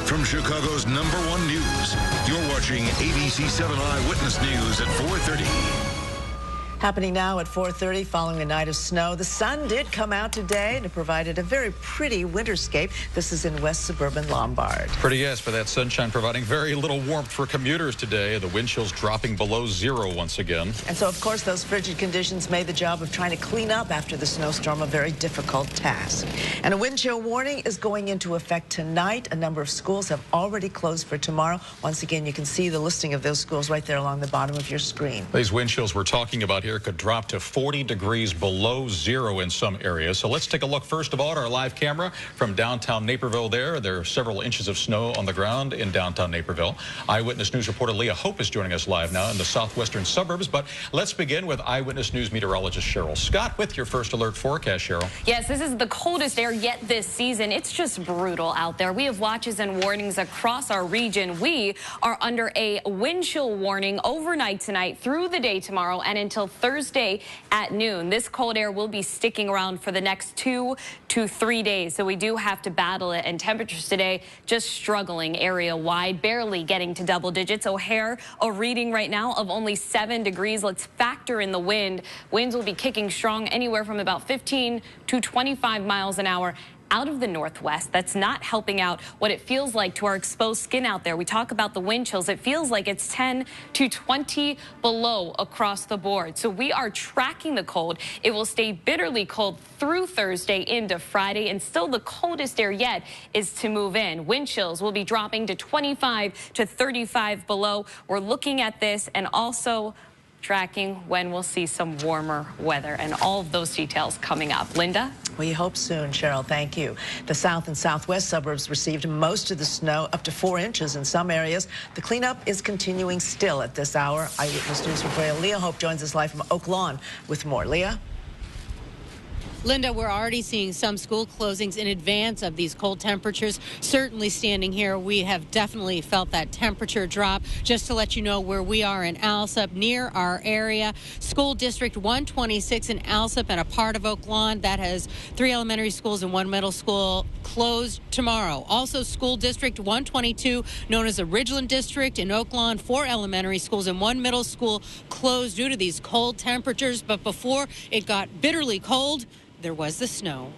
From Chicago's #1 news, you're watching ABC7 Eyewitness News at 4:30. Happening now at 4:30 following a night of snow. The sun did come out today and it provided a very pretty winterscape. This is in West Suburban Lombard. Pretty, yes, for that sunshine providing very little warmth for commuters today. The wind chills dropping below zero once again. And so, of course, those frigid conditions made the job of trying to clean up after the snowstorm a very difficult task. And a wind chill warning is going into effect tonight. A number of schools have already closed for tomorrow. Once again, you can see the listing of those schools right there along the bottom of your screen. These wind chills we're talking about here could drop to 40 degrees below zero in some areas. So let's take a look first of all at our live camera from downtown Naperville there. There are several inches of snow on the ground in downtown Naperville. Eyewitness News reporter Leah Hope is joining us live now in the southwestern suburbs. But let's begin with Eyewitness News meteorologist Cheryl Scott with your first alert forecast, Cheryl. Yes, this is the coldest air yet this season. It's just brutal out there. We have watches and warnings across our region. We are under a wind chill warning overnight tonight through the day tomorrow and until Thursday at noon. This cold air will be sticking around for the next 2 to 3 days, so we do have to battle it. And temperatures today just struggling area-wide, barely getting to double digits. O'Hare, a reading right now of only 7 degrees. Let's factor in the wind. Winds will be kicking strong anywhere from about 15 to 25 miles an hour out of the northwest. That's not helping out what it feels like to our exposed skin out there. We talk about the wind chills. It feels like it's 10 to 20 below across the board. So we are tracking the cold. It will stay bitterly cold through Thursday into Friday, and still the coldest air yet is to move in. Wind chills will be dropping to 25 to 35 below. We're looking at this and also tracking when we'll see some warmer weather, and all of those details coming up. Linda? We hope soon, Cheryl. Thank you. The south and southwest suburbs received most of the snow, up to 4 inches in some areas. The cleanup is continuing still at this hour. Eyewitness News reporter Leah Hope joins us live from Oak Lawn with more. Leah? Linda, we're already seeing some school closings in advance of these cold temperatures. Certainly standing here, we have definitely felt that temperature drop. Just to let you know where we are in Alsop, near our area, School District 126 in Alsop and a part of Oak Lawn that has 3 elementary schools and 1 middle school closed tomorrow. Also, School District 122, known as the Ridgeland District in Oak Lawn, 4 elementary schools and 1 middle school closed due to these cold temperatures. But before it got bitterly cold, there was the snow.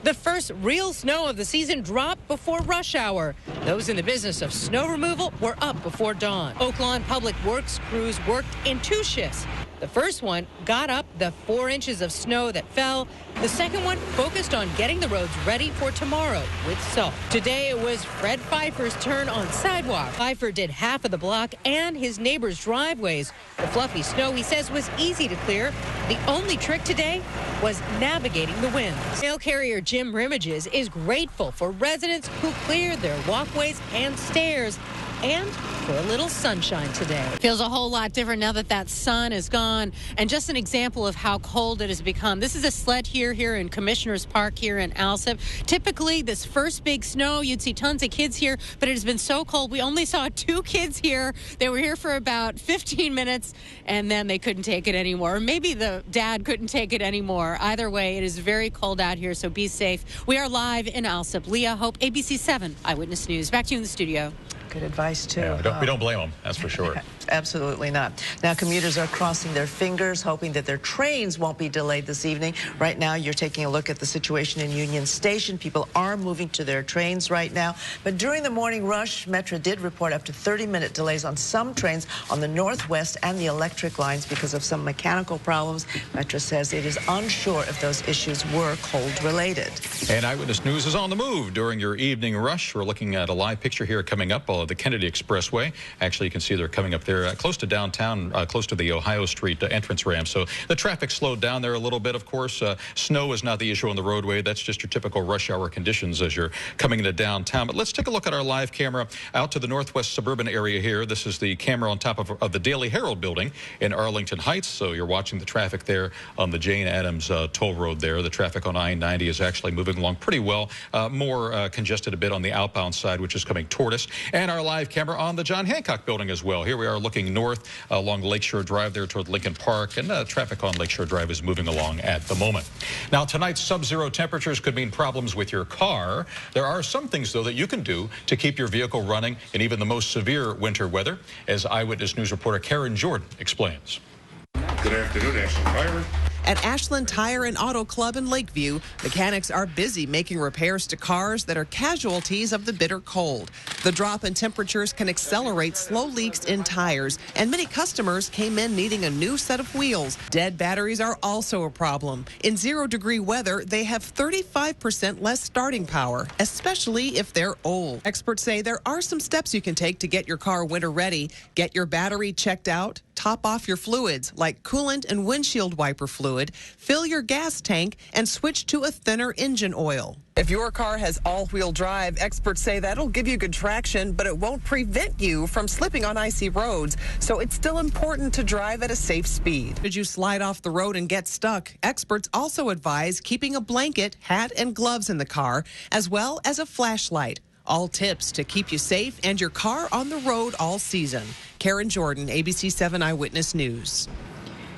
The first real snow of the season dropped before rush hour. Those in the business of snow removal were up before dawn. Oak Lawn Public Works crews worked in 2 shifts. The first one got up the 4 inches of snow that fell. The second one focused on getting the roads ready for tomorrow with salt. Today it was Fred Pfeiffer's turn on sidewalk. Pfeiffer did half of the block and his neighbors' driveways. The fluffy snow, he says, was easy to clear. The only trick today was navigating the winds. Mail carrier Jim Rimages is grateful for residents who cleared their walkways and stairs, and for a little sunshine today. Feels a whole lot different now that that sun is gone. And just an example of how cold it has become. This is a sled here in Commissioners Park here in Alsop. Typically, this first big snow, you'd see tons of kids here, but it has been so cold. We only saw 2 kids here. They were here for about 15 minutes, and then they couldn't take it anymore. Or maybe the dad couldn't take it anymore. Either way, it is very cold out here, so be safe. We are live in Alsop. Leah Hope, ABC7 Eyewitness News. Back to you in the studio. Good advice, too. Yeah, we don't blame them, that's for sure. Absolutely not. Now, commuters are crossing their fingers, hoping that their trains won't be delayed this evening. Right now, you're taking a look at the situation in Union Station. People are moving to their trains right now. But during the morning rush, Metra did report up to 30-minute delays on some trains on the northwest and the electric lines because of some mechanical problems. Metra says it is unsure if those issues were cold-related. And Eyewitness News is on the move during your evening rush. We're looking at a live picture here coming up of the Kennedy Expressway. Actually, you can see they're coming up there close to downtown, close to the Ohio Street entrance ramp. So the traffic slowed down there a little bit, of course. Snow is not the issue on the roadway. That's just your typical rush hour conditions as you're coming into downtown. But let's take a look at our live camera out to the northwest suburban area here. This is the camera on top of the Daily Herald building in Arlington Heights. So you're watching the traffic there on the Jane Addams toll road there. The traffic on I-90 is actually moving along pretty well. More congested a bit on the outbound side, which is coming toward us. And our live camera on the John Hancock building as well. Here we are looking north along Lakeshore Drive there toward Lincoln Park, and traffic on Lakeshore Drive is moving along at the moment. Now, tonight's sub-zero temperatures could mean problems with your car. There are some things, though, that you can do to keep your vehicle running in even the most severe winter weather, as Eyewitness News reporter Karen Jordan explains. Good afternoon, Ashland Tire. At Ashland Tire and Auto Club in Lakeview, mechanics are busy making repairs to cars that are casualties of the bitter cold. The drop in temperatures can accelerate slow leaks in tires, and many customers came in needing a new set of wheels. Dead batteries are also a problem. In 0-degree weather, they have 35% less starting power, especially if they're old. Experts say there are some steps you can take to get your car winter ready. Get your battery checked out. Top off your fluids like coolant and windshield wiper fluid, fill your gas tank, and switch to a thinner engine oil. If your car has all-wheel drive, experts say that'll give you good traction, but it won't prevent you from slipping on icy roads. So it's still important to drive at a safe speed. Should you slide off the road and get stuck, experts also advise keeping a blanket, hat, and gloves in the car, as well as a flashlight. All tips to keep you safe and your car on the road all season. Karen Jordan, ABC7 Eyewitness News.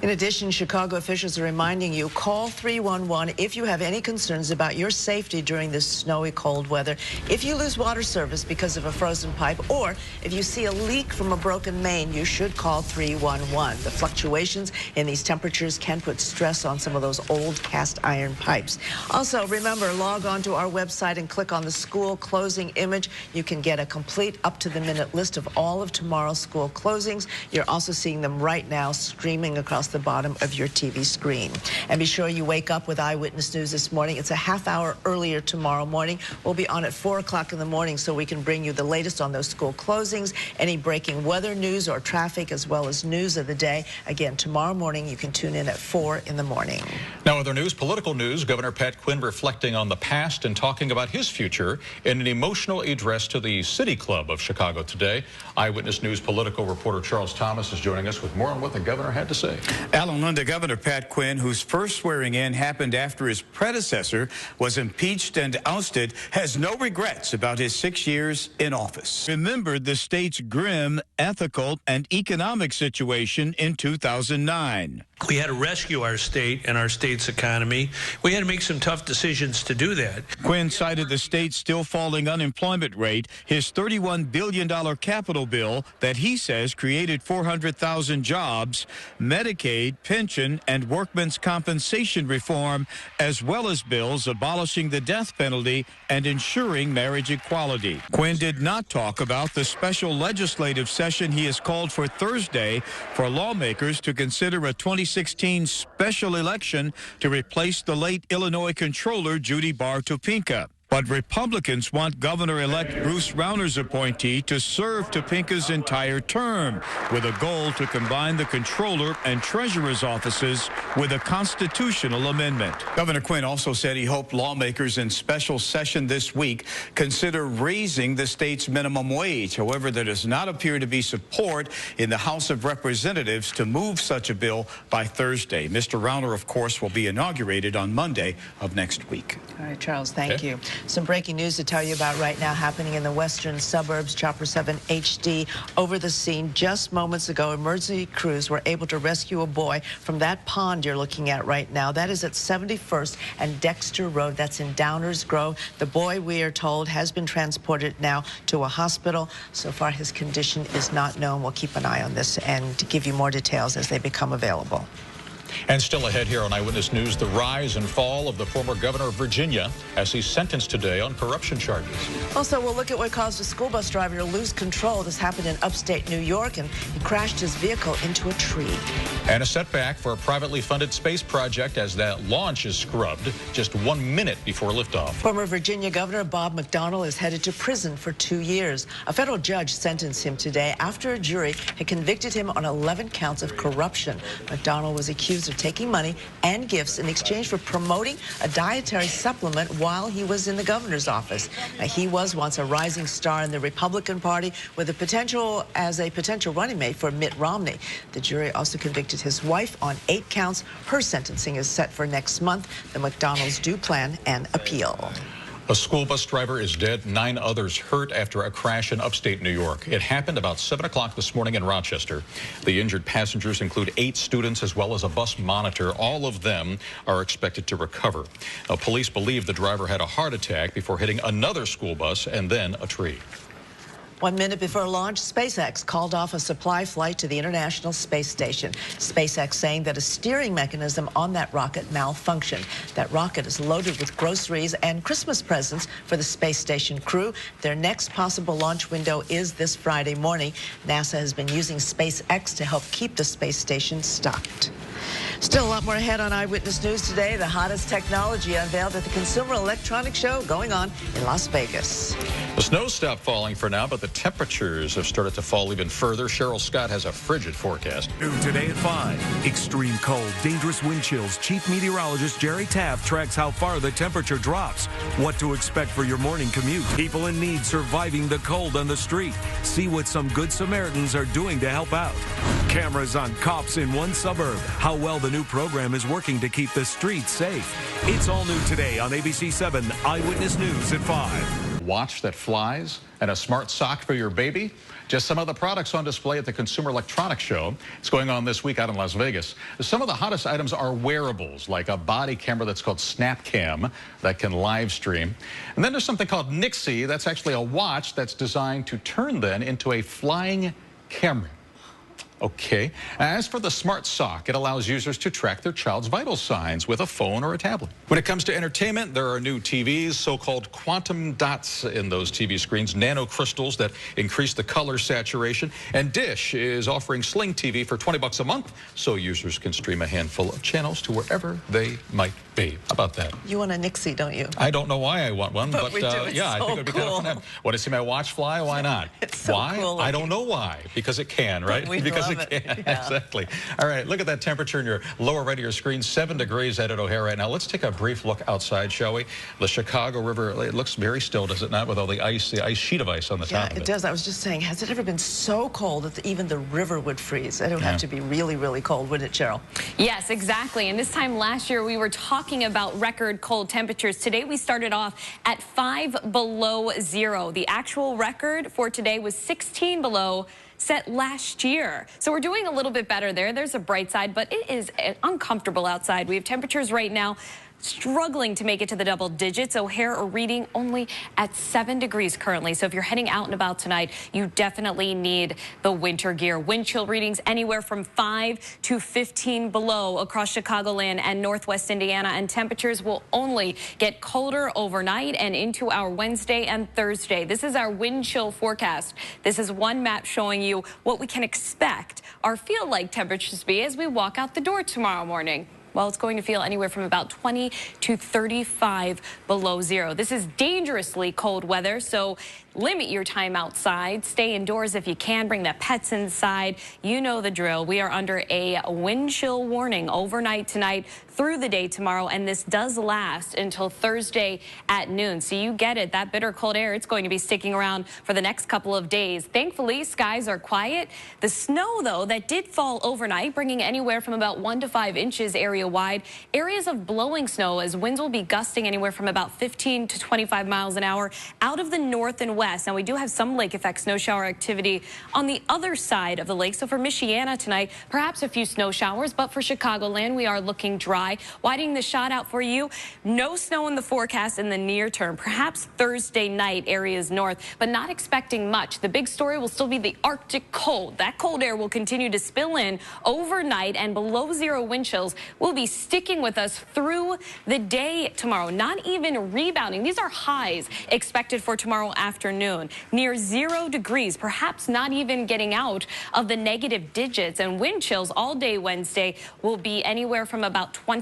In addition, Chicago officials are reminding you, call 311 if you have any concerns about your safety during this snowy, cold weather. If you lose water service because of a frozen pipe, or if you see a leak from a broken main, you should call 311. The fluctuations in these temperatures can put stress on some of those old cast iron pipes. Also, remember, log on to our website and click on the school closing image. You can get a complete up-to-the-minute list of all of tomorrow's school closings. You're also seeing them right now streaming across the bottom of your TV screen. And be sure you wake up with Eyewitness News this morning. It's a half hour earlier tomorrow morning. We'll be on at 4 o'clock in the morning so we can bring you the latest on those school closings, any breaking weather news or traffic, as well as news of the day. Again, tomorrow morning you can tune in at 4 in the morning. Now, other news, political news, Governor Pat Quinn reflecting on the past and talking about his future in an emotional address to the City Club of Chicago today. Eyewitness News political reporter Charles Thomas is joining us with more on what the governor had to say. Alan Linda, Governor Pat Quinn, whose first swearing in happened after his predecessor was impeached and ousted, has no regrets about his 6 years in office. Remembered the state's grim ethical and economic situation in 2009. We had to rescue our state and our state's economy. We had to make some tough decisions to do that. Quinn cited the state's still falling unemployment rate, his $31 billion capital bill that he says created 400,000 jobs, Medicaid, pension, and workmen's compensation reform, as well as bills abolishing the death penalty and ensuring marriage equality. Quinn did not talk about the special legislative session he has called for Thursday for lawmakers to consider a 2016 special election to replace the late Illinois Comptroller Judy Barr Topinka. But Republicans want Governor-elect Bruce Rauner's appointee to serve Topinka's entire term, with a goal to combine the Comptroller and Treasurer's offices with a constitutional amendment. Governor Quinn also said he hoped lawmakers in special session this week consider raising the state's minimum wage. However, there does not appear to be support in the House of Representatives to move such a bill by Thursday. Mr. Rauner, of course, will be inaugurated on Monday of next week. All right, Charles, thank you. Some breaking news to tell you about right now happening in the western suburbs. Chopper 7 HD over the scene just moments ago. Emergency crews were able to rescue a boy from that pond you're looking at right now. That is at 71st and Dexter Road. That's in Downers Grove. The boy, we are told, has been transported now to a hospital. So far, his condition is not known. We'll keep an eye on this and give you more details as they become available. And still ahead here on Eyewitness News, the rise and fall of the former governor of Virginia as he's sentenced today on corruption charges. Also, we'll look at what caused a school bus driver to lose control. This happened in upstate New York, and he crashed his vehicle into a tree. And a setback for a privately funded space project as that launch is scrubbed just 1 minute before liftoff. Former Virginia Governor Bob McDonnell is headed to prison for 2 years. A federal judge sentenced him today after a jury had convicted him on 11 counts of corruption. McDonnell was accused of taking money and gifts in exchange for promoting a dietary supplement while he was in the governor's office. Now, he was once a rising star in the Republican Party with a potential running mate for Mitt Romney. The jury also convicted his wife on 8 counts. Her sentencing is set for next month. The McDonnells do plan an appeal. A school bus driver is dead, 9 others hurt after a crash in upstate New York. It happened about 7 o'clock this morning in Rochester. The injured passengers include 8 students as well as a bus monitor. All of them are expected to recover. Now, police believe the driver had a heart attack before hitting another school bus and then a tree. 1 minute before launch, SpaceX called off a supply flight to the International Space Station. SpaceX saying that a steering mechanism on that rocket malfunctioned. That rocket is loaded with groceries and Christmas presents for the space station crew. Their next possible launch window is this Friday morning. NASA has been using SpaceX to help keep the space station stocked. Still a lot more ahead on Eyewitness News today. The hottest technology unveiled at the Consumer Electronics Show going on in Las Vegas. The snow stopped falling for now, but the temperatures have started to fall even further. Cheryl Scott has a frigid forecast. New today at 5. Extreme cold, dangerous wind chills. Chief meteorologist Jerry Taft tracks how far the temperature drops. What to expect for your morning commute. People in need surviving the cold on the street. See what some good Samaritans are doing to help out. Cameras on cops in one suburb. How well the new program is working to keep the streets safe. It's all new today on ABC7 Eyewitness News at 5. Watch that flies and a smart sock for your baby. Just some of the products on display at the Consumer Electronics Show. It's going on this week out in Las Vegas. Some of the hottest items are wearables, like a body camera that's called SnapCam that can live stream. And then there's something called Nixie. That's actually a watch that's designed to turn then into a flying camera. Okay. As for the smart sock, it allows users to track their child's vital signs with a phone or a tablet. When it comes to entertainment, there are new TVs, so-called quantum dots in those TV screens, nanocrystals that increase the color saturation. And Dish is offering Sling TV for $20 a month, so users can stream a handful of channels to wherever they might be. How about that? You want a Nixie, don't you? I don't know why I want one, but yeah, I think it would be kind of fun. Want to see my watch fly? Why not? It's so why? cool I don't know why. Because it can, right? Because it can. Yeah. Exactly. All right, look at that temperature in your lower right of your screen. 7 degrees out at O'Hare right now. Let's take a brief look outside, shall we? The Chicago River, it looks very still, does it not, with all the ice sheet of ice on the top of it? Yeah, it does. I was just saying, has it ever been so cold that even the river would freeze? It would have to be really, really cold, wouldn't it, Cheryl? Yes, exactly. And this time last year, we were talking about record cold temperatures. Today, we started off at 5 below zero. The actual record for today was 16 below set last year. So we're doing a little bit better there. There's a bright side, but it is uncomfortable outside. We have temperatures right now struggling to make it to the double digits. O'Hare are reading only at 7 degrees currently. So if you're heading out and about tonight, you definitely need the winter gear. Wind chill readings anywhere from 5 to 15 below across Chicagoland and Northwest Indiana. And temperatures will only get colder overnight and into our Wednesday and Thursday. This is our wind chill forecast. This is one map showing you what we can expect our feel-like temperatures to be as we walk out the door tomorrow morning. Well, it's going to feel anywhere from about 20 to 35 below zero. This is dangerously cold weather, so limit your time outside. Stay indoors if you can. Bring the pets inside. You know the drill. We are under a wind chill warning overnight tonight through the day tomorrow, and this does last until Thursday at noon. So you get it. That bitter cold air, it's going to be sticking around for the next couple of days. Thankfully, skies are quiet. The snow, though, that did fall overnight, bringing anywhere from about 1 to 5 inches area-wide. Areas of blowing snow as winds will be gusting anywhere from about 15 to 25 miles an hour out of the north and west. Now, we do have some lake effect snow shower activity on the other side of the lake. So for Michiana tonight, perhaps a few snow showers, but for Chicagoland, we are looking dry. Widening the shot out for you. No snow in the forecast in the near term. Perhaps Thursday night areas north, but not expecting much. The big story will still be the Arctic cold. That cold air will continue to spill in overnight, and below zero wind chills will be sticking with us through the day tomorrow. Not even rebounding. These are highs expected for tomorrow afternoon. Near 0 degrees, perhaps not even getting out of the negative digits, and wind chills all day Wednesday will be anywhere from about 20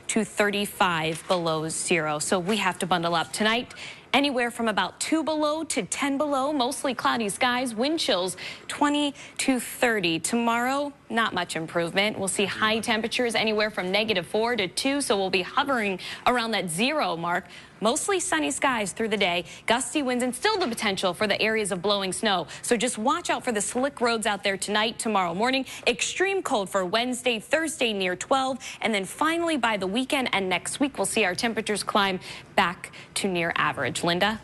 to 35 below zero. So we have to bundle up tonight. Anywhere from about 2 below to 10 below, mostly cloudy skies, wind chills 20 to 30. Tomorrow, not much improvement. We'll see high temperatures anywhere from -4 to 2, so we'll be hovering around that 0 mark. Mostly sunny skies through the day, gusty winds, and still the potential for the areas of blowing snow. So just watch out for the slick roads out there tonight, tomorrow morning. Extreme cold for Wednesday, Thursday near 12. And then finally by the weekend and next week, we'll see our temperatures climb back to near average. Linda?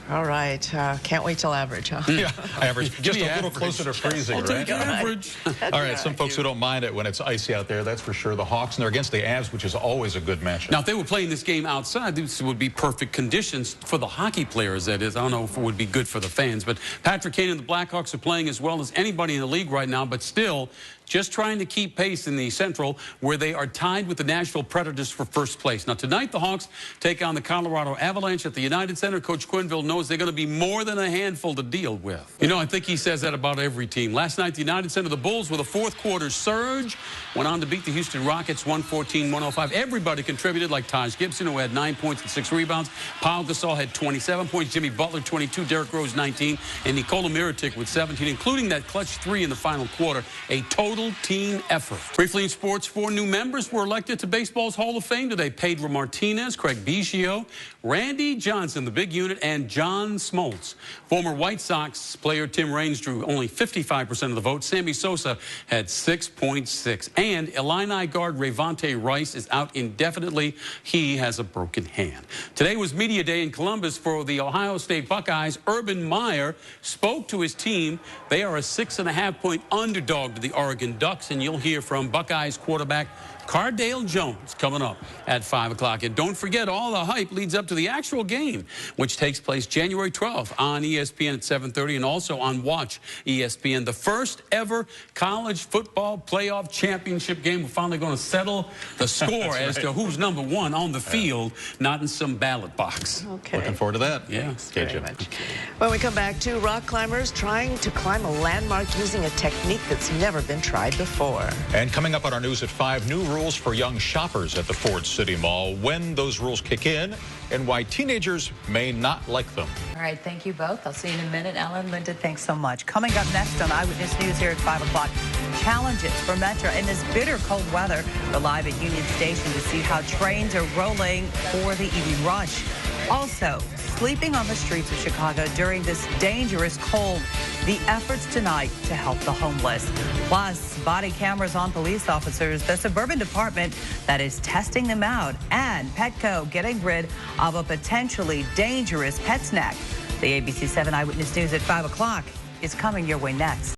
All right. Can't wait till average, huh? Yeah, average. Just a little closer to freezing, I'll right? take average. All right, some folks who don't mind it when it's icy out there, that's for sure. The Hawks, and they're against the Avs, which is always a good matchup. Now, if they were playing this game outside, this would be perfect conditions for the hockey players, that is. I don't know if it would be good for the fans, but Patrick Kane and the Blackhawks are playing as well as anybody in the league right now, but still just trying to keep pace in the Central, where they are tied with the Nashville Predators for first place. Now, tonight, the Hawks take on the Colorado Avalanche at the United Center. Coach Quenneville knows they're going to be more than a handful to deal with. You know, I think he says that about every team. Last night, the United Center, the Bulls, with a fourth-quarter surge, went on to beat the Houston Rockets 114-105. Everybody contributed, like Taj Gibson, who had 9 points and 6 rebounds. Paul Gasol had 27 points. Jimmy Butler, 22. Derrick Rose, 19. And Nikola Mirotic with 17, including that clutch 3 in the final quarter. A total team effort. Briefly in sports, 4 new members were elected to baseball's Hall of Fame today. Pedro Martinez, Craig Biggio, Randy Johnson, the big unit, and John Smoltz. Former White Sox player Tim Raines drew only 55% of the vote. Sammy Sosa had 6.6. And Illini guard Rayvonte Rice is out indefinitely. He has a broken hand. Today was media day in Columbus for the Ohio State Buckeyes. Urban Meyer spoke to his team. They are a 6.5-point underdog to the Oregon Ducks, and you'll hear from Buckeyes quarterback Cardale Jones coming up at 5 o'clock. And don't forget, all the hype leads up to the actual game, which takes place January 12th on ESPN at 7:30 and also on Watch ESPN. The first ever college football playoff championship game. We're finally going to settle the score as to who's number 1 on the field, not in some ballot box. Okay. Looking forward to that. Yeah. Okay, Jim. When we come back, 2 rock climbers trying to climb a landmark using a technique that's never been tried before. And coming up on our news at 5, new rules for young shoppers at the Ford City Mall, when those rules kick in, and why teenagers may not like them. All right, thank you both. I'll see you in a minute. Ellen, Linda, thanks so much. Coming up next on Eyewitness News here at 5 o'clock, challenges for Metro in this bitter cold weather. We're live at Union Station to see how trains are rolling for the evening rush. Also, sleeping on the streets of Chicago during this dangerous cold. The efforts tonight to help the homeless. Plus, body cameras on police officers, the suburban department that is testing them out, and Petco getting rid of a potentially dangerous pet snack. The ABC7 Eyewitness News at 5 o'clock is coming your way next.